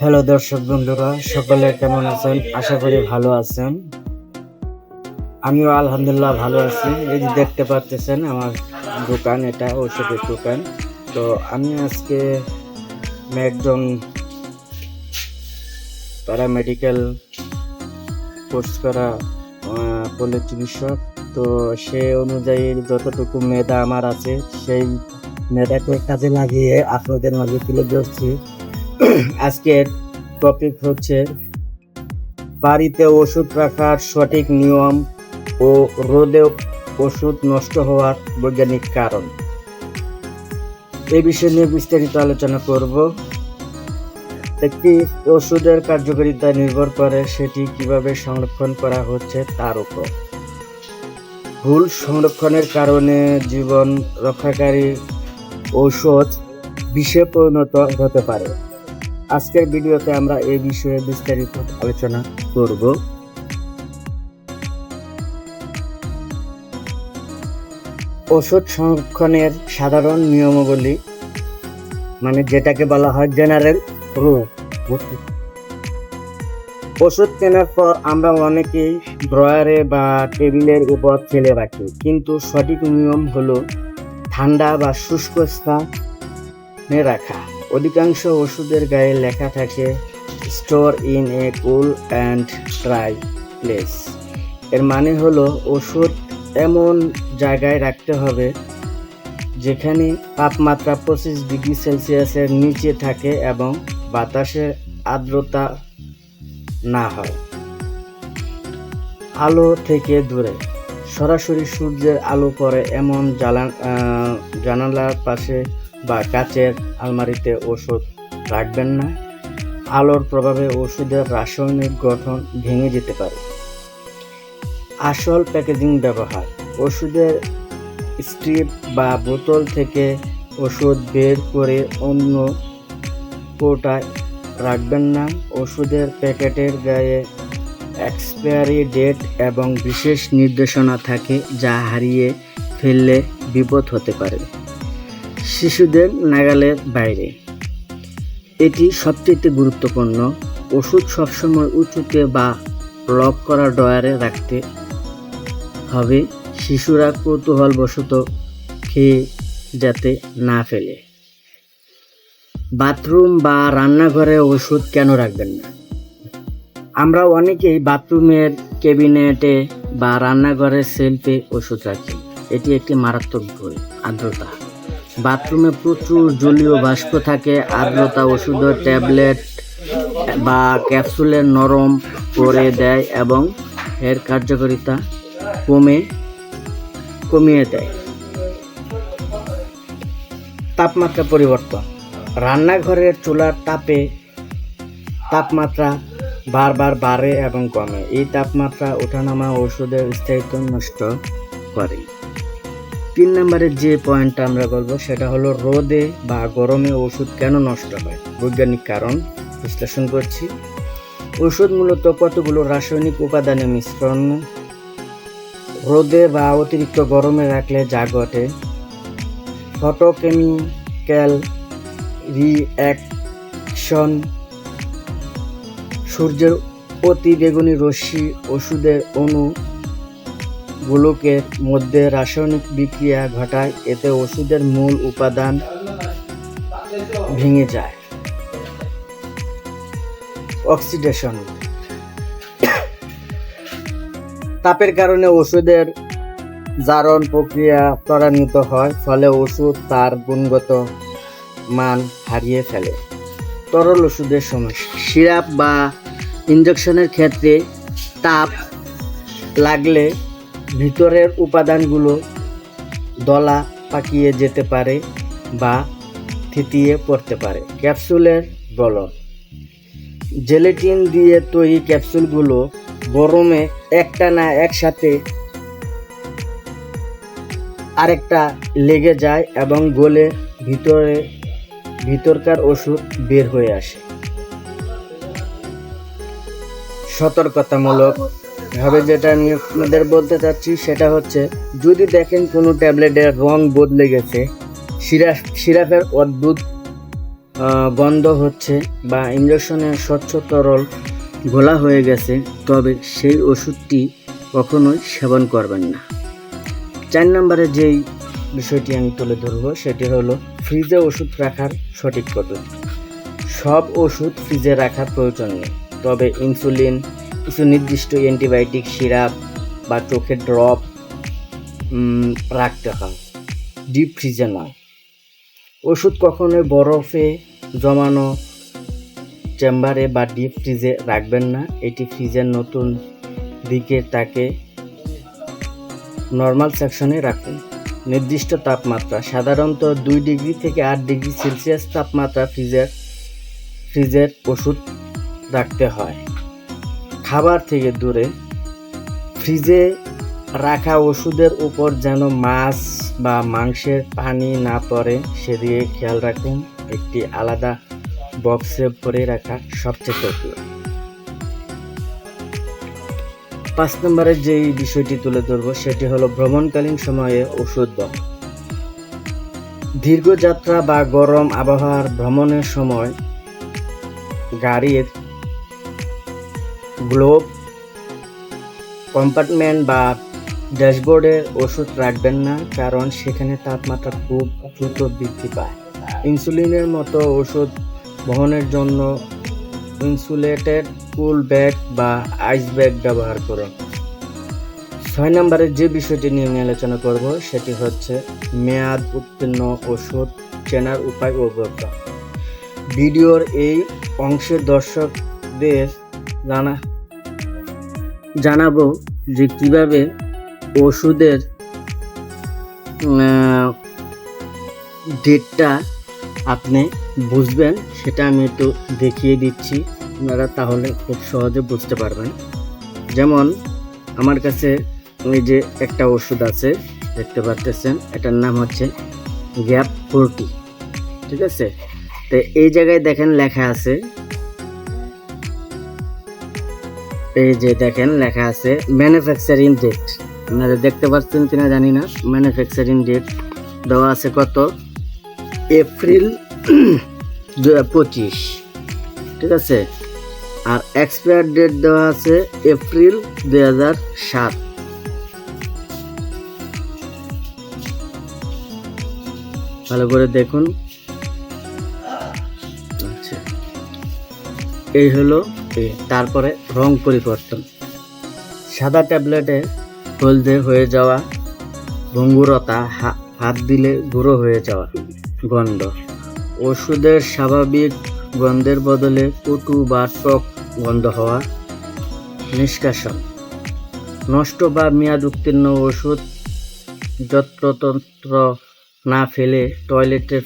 Hello দর্শক বন্ধুরা, সকলে কেমন আছেন? আশা করি ভালো আছেন। আমিও আলহামদুলিল্লাহ ভালো আছি। এই যে দেখতে পাচ্ছেন আমার দোকান, এটা ঔষধের দোকান। তো আমি আজকে একজন প্যারামেডিক্যাল কোর্স করা পল্লী চিকিৎসক। তো সে অনুযায়ী যতটুকু মেধা আমার আছে সেই মেধাকে কাজে লাগিয়ে আপনাদের মাঝে তুলে ধরছি। আজকের টপিক হচ্ছে বাড়িতে ওষুধ রাখার সঠিক নিয়ম ও রোদে ওষুধ নষ্ট হওয়ার বৈজ্ঞানিক কারণ। এই বিষয় নিয়ে বিস্তারিত আলোচনা করব। একটি ওষুধের কার্যকারিতা নির্ভর করে সেটি কিভাবে সংরক্ষণ করা হচ্ছে তার উপর। ভুল সংরক্ষণের কারণে জীবন রক্ষাকারী ঔষধ বিষে পরিণত হতে পারে। আজকের ভিডিওতে আমরা এই বিষয়ে বিস্তারিত আলোচনা করব। ওষুধ সংরক্ষণের সাধারণ নিয়মাবলী, মানে যেটাকে বলা হয় জেনারেল রুল। ওষুধ কেনার পর আমরা অনেকেই ড্রয়ারে বা টেবিলের উপর ফেলে রাখি, কিন্তু সঠিক নিয়ম হলো ঠান্ডা বা শুষ্ক স্থানে রাখা। অধিকাংশ ওষুধের গায়ে লেখা থাকে store in a cool and dry place. এর মানে হলো ওষুধ এমন জায়গায় রাখতে হবে যেখানে তাপমাত্রা 25 ডিগ্রি সেলসিয়াসের নিচে থাকে এবং বাতাসের আর্দ্রতা না হয়। আলো থেকে দূরে, সরাসরি সূর্যের আলো পড়ে এমন জানালার পাশে বা কাচের আলমারিতে ওষুধ রাখবেন না। আলোর প্রভাবে ওষুধের রাসায়নিক গঠন ভেঙে যেতে পারে। আসল প্যাকেজিং ব্যবহার, ওষুধের স্ট্রিপ বা বোতল থেকে ওষুধ বের করে অন্য কৌটায় রাখবেন না। ওষুধের প্যাকেটের গায়ে এক্সপায়ারি ডেট এবং বিশেষ নির্দেশনা থাকে, যা হারিয়ে ফেললে বিপদ হতে পারে। শিশুদের নাগালের বাইরে, এটি সবচেয়ে গুরুত্বপূর্ণ। ওষুধ সবসময় উঁচুতে বা লক করা ড্রয়ারে রাখতে হবে। শিশুরা কৌতূহলবশত খেয়ে যাতে না ফেলে। বাথরুম বা রান্নাঘরে ওষুধ কেন রাখবেন না? আমরা অনেকেই বাথরুমের ক্যাবিনেটে বা রান্নাঘরের শেলফে ওষুধ রাখি। এটি একটি মারাত্মক ভুল। আর্দ্রতা, বাথরুমে প্রচুর জলীয় বাষ্প থাকে। আর্দ্রতা ওষুধের ট্যাবলেট বা ক্যাপসুলের নরম করে দেয় এবং এর কার্যকারিতা কমিয়ে দেয়। তাপমাত্রা পরিবর্তন, রান্নাঘরের চুলার তাপমাত্রা বারবার বাড়ে এবং কমে। এই তাপমাত্রা ওঠানামা ওষুধের স্থায়িত্ব নষ্ট করে। 3 নম্বরের যে পয়েন্টটা আমরা বলবো সেটা হলো রোদে বা গরমে ওষুধ কেন নষ্ট হয়। বৈজ্ঞানিক কারণ বিশ্লেষণ করছি। ওষুধ মূলত কতগুলো রাসায়নিক উপাদানের মিশ্রণ। রোদে বা অতিরিক্ত গরমে রাখলে যা ঘটে, ফটোকেমিক্যাল রিঅ্যাকশন, সূর্যের অতি বেগুনি রশ্মি ওষুধের অণুগুলোকে মধ্যে রাসায়নিক বিক্রিয়া ঘটায়। এতে ওষুধের মূল উপাদান ভেঙে যায়। অক্সিডেশন, তাপের কারণে ওষুধের জারণ প্রক্রিয়া ত্বরান্বিত হয়, ফলে ওষুধ তার গুণগত মান হারিয়ে ফেলে। তরল ওষুধের সমস্যা, সিরাপ বা ইনজেকশনের ক্ষেত্রে তাপ লাগলে ভিতরের উপাদানগুলো দলা পাকিয়ে যেতে পারে বা থিতিয়ে পড়তে পারে। ক্যাপসুলের গলন, জেলেটিন দিয়ে তৈরি ক্যাপসুলগুলো গরমে একটানা একসাথে আরেকটা লেগে যায় এবং গলে ভিতরকার ওষুধ বের হয়ে আসে। সতর্কতামূলক ভাবে যেটা আমি আপনাদের বলতে চাচ্ছি সেটা হচ্ছে, যদি দেখেন কোনো ট্যাবলেটের রং বদলে গেছে, সিরাপের অদ্ভুত গন্ধ হচ্ছে বা ইঞ্জেকশনের স্বচ্ছ তরল ঘোলা হয়ে গেছে, তবে সেই ওষুধটি কখনোই সেবন করবেন না। 4 নম্বরে যেই বিষয়টি আমি তুলে ধরবো সেটি হলো ফ্রিজে ওষুধ রাখার সঠিক পদ্ধতি। সব ওষুধ ফ্রিজে রাখার প্রয়োজন নেই, তবে ইনসুলিন, কিছু নির্দিষ্ট অ্যান্টিবায়োটিক সিরাপ বা চোখের ড্রপ রাখতে হয়, ডিপ ফ্রিজে নয়। ওষুধ কখনোই বরফে জমানো চেম্বারে বা ডিপ ফ্রিজে রাখবেন না। এটি ফ্রিজের নতুন দিকে তাকে নর্মাল সেকশনে রাখুন। নির্দিষ্ট তাপমাত্রা, সাধারণত 2 ডিগ্রি থেকে 8 ডিগ্রি সেলসিয়াস তাপমাত্রা ফ্রিজের ওষুধ রাখতে হয়। খাবার থেকে দূরে, ফ্রিজে রাখা ওষুধের উপর যেন মাছ বা মাংসের পানি না পড়ে সেদিকে খেয়াল রাখুন। একটি আলাদা বক্সে ভরে রাখা সবচেয়ে জরুরি। 5 নম্বরে যেই বিষয়টি তুলে ধরবো সেটি হলো ভ্রমণকালীন সময়ে ওষুধ বহন। দীর্ঘ যাত্রা বা গরম আবহাওয়ার ভ্রমণের সময় গাড়ির গ্লোব কম্পার্টমেন্ট বা ড্যাশবোর্ডে ওষুধ রাখবেন না, কারণ সেখানে তাপমাত্রা খুব দ্রুত বৃদ্ধি পায়। ইনসুলিনের মতো ওষুধ বহনের জন্য ইনসুলেটেড কুল ব্যাগ বা আইস ব্যাগ ব্যবহার করুন। 6 নম্বরে যে বিষয়টি নিয়ে আমি আলোচনা করব সেটি হচ্ছে মেয়াদ উত্তীর্ণ ওষুধ চেনার উপায় ও অবজ্ঞা। ভিডিওর এই অংশে দর্শকদের জানাবো যে কিভাবে ওষুধের ডেটটা আপনি বুঝবেন, সেটা আমি একটু দেখিয়ে দিচ্ছি, আপনারা তাহলে খুব সহজে বুঝতে পারবেন। যেমন আমার কাছে এই যে একটা ওষুধ আছে, দেখতে পাচ্ছেন, এটার নাম হচ্ছে গ্যাপ 40, ঠিক আছে। তো এই জায়গায় দেখেন লেখা আছে, এই যে দেখেন লেখা আছে ম্যানুফ্যাকচারিং ডেট। আপনারা দেখতে পাচ্ছেন কিনা জানি না, ম্যানুফ্যাকচারিং ডেট দেওয়া আছে কত, এপ্রিল 2025, ঠিক আছে। আর এক্সপায়ার ডেট দেওয়া আছে এপ্রিল 2007। ভালো করে দেখুন। আচ্ছা, এই হলো। তারপরে রং পরিবর্তন, সাদা ট্যাবলেটে হলদে হয়ে যাওয়া, ভঙ্গুরতা, হাত দিলে গুঁড়ো হয়ে যাওয়া, গন্ধ, ওষুধের স্বাভাবিক গন্ধের বদলে কটু বা টক গন্ধ হওয়া, নিষ্কাশন, নষ্ট বা মেয়াদ উত্তীর্ণ ওষুধ যত্রতন্ত্র না ফেলে টয়লেটে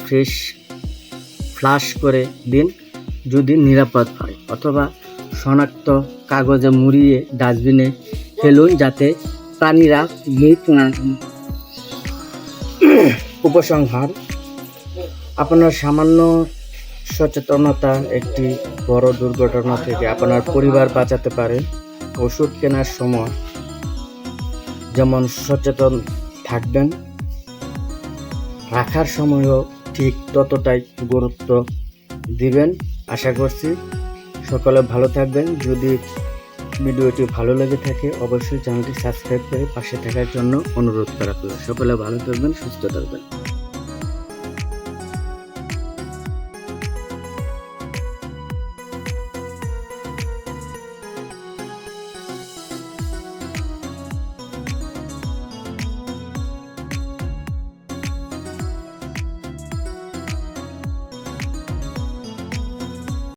ফ্লাশ করে দিন যদি নিরাপদ হয়, অথবা শনাক্ত কাগজে মুড়িয়ে ডাস্টবিনে ফেলুন যাতে প্রাণীরা মুখ না। উপসংহার, আপনার সামান্য সচেতনতা একটি বড় দুর্ঘটনা থেকে আপনার পরিবার বাঁচাতে পারে। ওষুধ কেনার সময় যেমন সচেতন থাকবেন, রাখার সময়ও ঠিক ততটাই গুরুত্ব দিবেন। আশা করছি সকলে ভালো থাকবেন। যদি ভিডিওটি ভালো লেগে থাকে অবশ্যই চ্যানেলটি সাবস্ক্রাইব করে পাশে থাকার জন্য অনুরোধ করা হলো। সকলে ভালো থাকবেন, সুস্থ থাকবেন।